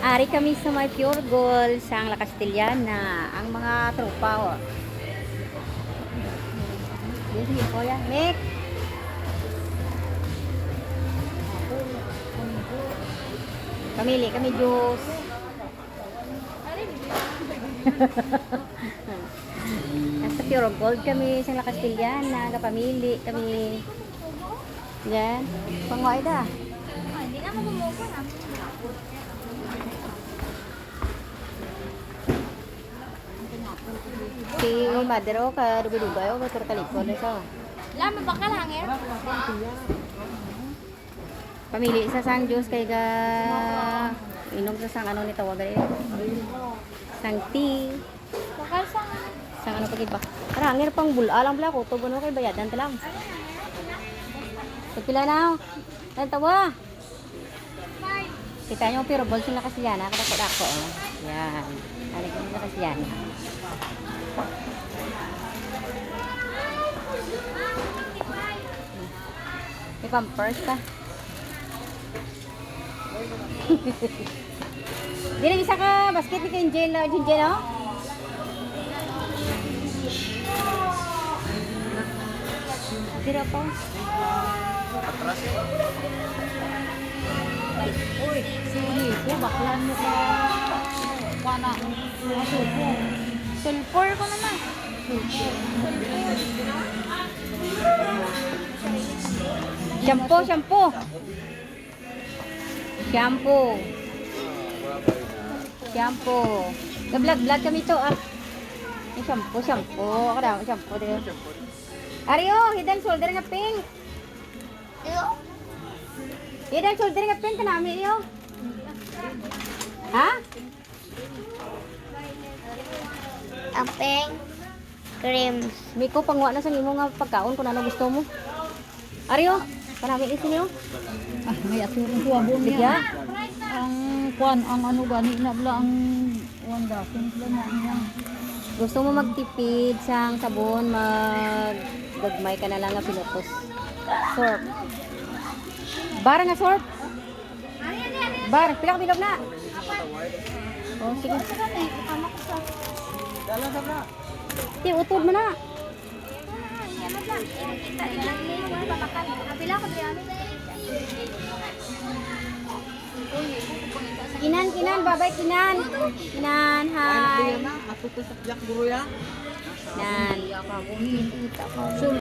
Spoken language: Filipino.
Ari kami sa may Pure Gold sa La Castellana. Ang mga tropa, oh. Sige po yan. Mick! Pamili kami juice. Nasa Pure Gold kami sa La Castellana. Kapamili kami. Yan. Pangoy da. Hindi na mamumuko na. Si Madero ka dugay-dugay o batur kalikod sa. Lama ba ka lang eh? Pamili sa sang juice kay ga inom sa sang ano ni tawag dali. Sang tea. Bakal sa Sang ano pagid ba? Karangir pang bula lang bala ko tugon mo kay bayadan ta lang. Pagpila na. Tan tawa. Kita nyo pero bol sila kasi yan, nakadako-dako. Oh. Yan. Alig ko nila kasi yan. May pampers ka. Di na bisa ka basket ni Kinjel, Jinjel, oh? Tira pa. Uy, sili ko, baklan mo ka. Pana, masuko. Sulfur ko naman. Shampoo, shampoo. Shampoo. Shampoo. Gablag-blag kami to, ah. May shampoo, shampoo. Ako daw, shampoo din. Ario, head and shoulder nga pink. Head and shoulder nga pink ka namin, iyo. Ha? Ang pink creams. Miko, pangwa na sa imo nga pagkaon kung ano gusto mo. Ario, kanami isin niyo. Ah, may asurong kuwabon Sige. niya. Ang kwan, ang ano gani na bala ang wanda. Simple na niya. Gusto mo magtipid sang sabon, maggagmay ka na lang nga pinutos. Sorb. Bar nga sorb. Bar, pila ka bilog na. Oh, sige. Ti, utod mo na. Kinan, babay, kinan. Kinan, hi. Atuto sa jak guru ya. Kinan.